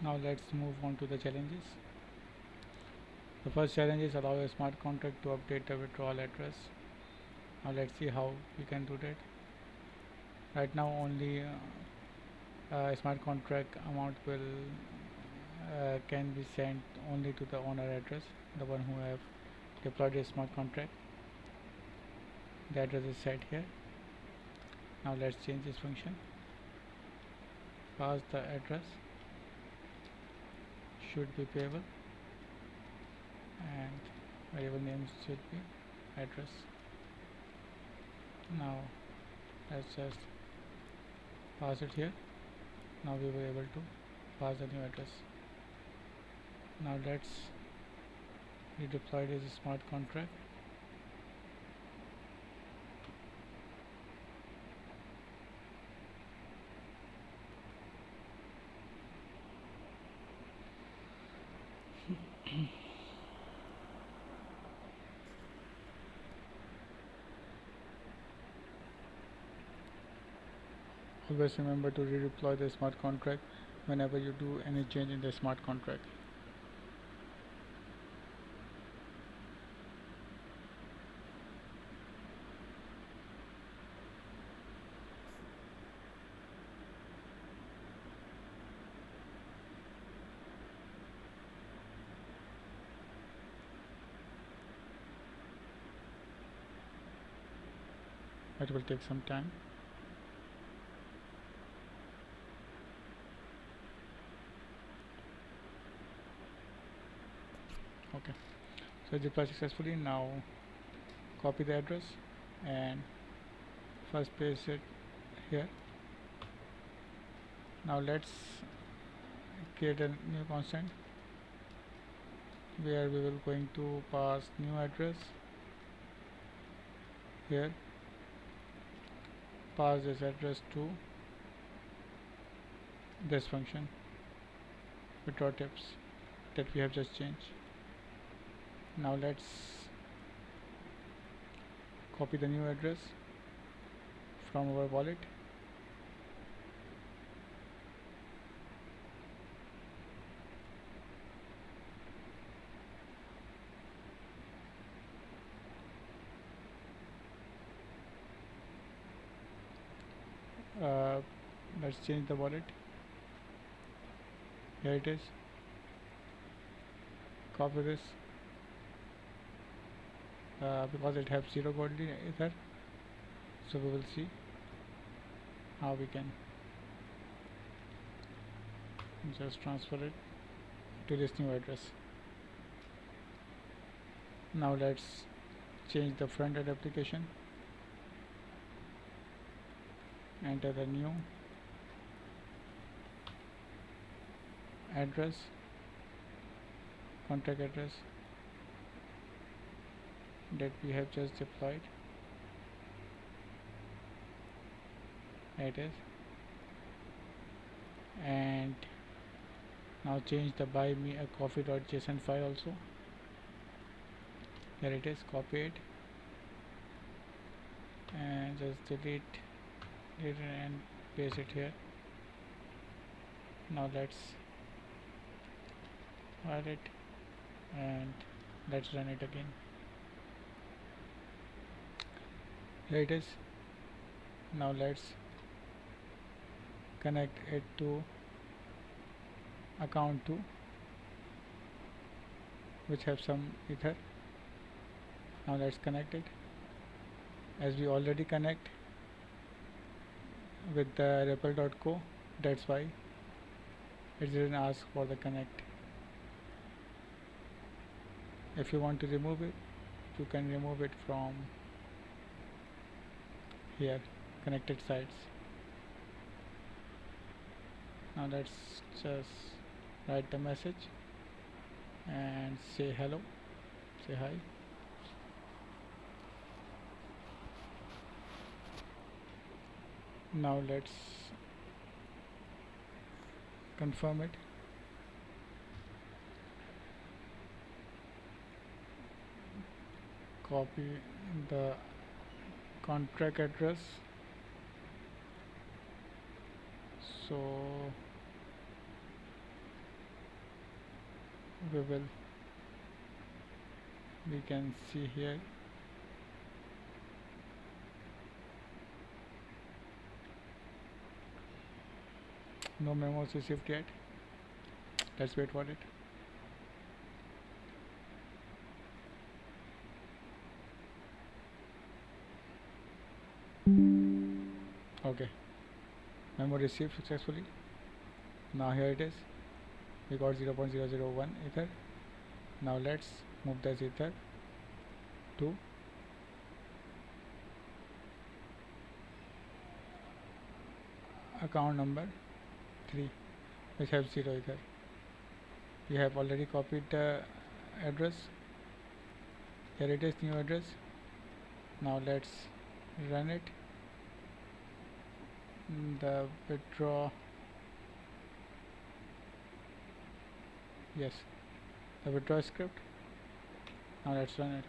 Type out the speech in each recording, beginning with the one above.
Now let's move on to the challenges. The first challenge is allow a smart contract to update the withdrawal address. Now let's see how we can do that. Right now only a smart contract amount will can be sent only to the owner address, the one who have deployed a smart contract. The address is set here. Now let's change this function. Pass the address, should be payable, and variable name should be address. Now let's just pass it here. Now we were able to pass the new address. Now let's redeploy it as a smart contract. Always remember to redeploy the smart contract whenever you do any change in the smart contract. It will take some time. Okay, so it's deployed successfully. Now copy the address and first paste it here. Now let's create a new constant where we will going to pass new address here, pass this address to this function withdraw tips that we have just changed. Now let's copy the new address from our wallet. Let's change the wallet. Here it is. Copy this because it has 0 Goerli Ether, so we will see how we can just transfer it to this new address. Now let's change the front end application. Enter the new address, contract address that we have just deployed. It is, and now change the buy me a coffee.json file also. Here it is, copy it and just delete it and paste it here. Now let's file it and let's run it again. Here it is. Now let's connect it to account 2 which have some ether. Now let's connect it. As we already connect with the ripple.co, that's why it didn't ask for the connect. If you want to remove it, you can remove it from here, connected sites. Now let's just write the message and say hello, say hi. Now let's confirm it. Copy the contract address. So we can see here no memos received yet. Let's wait for it. Okay, memo received successfully. Now here it is. We got 0.001 ether. Now let's move this ether to account number 3, which has 0 ether. We have already copied the address. Here it is, new address. Now let's run it. The withdraw, yes, the withdraw script. Now let's run it.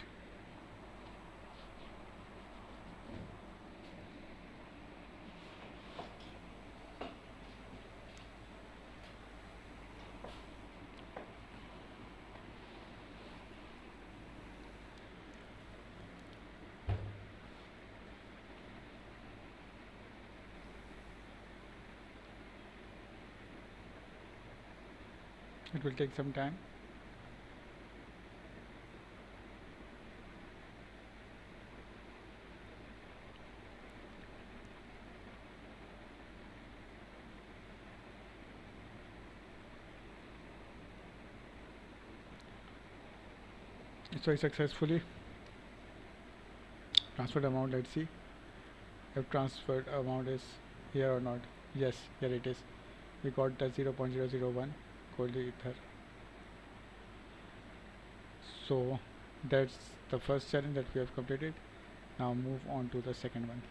It will take some time. So I successfully transferred amount. Let's see if transferred amount is here or not. Yes, here it is. We got the 0.001 Goerli ether. So that's the first challenge that we have completed. Now move on to the second one.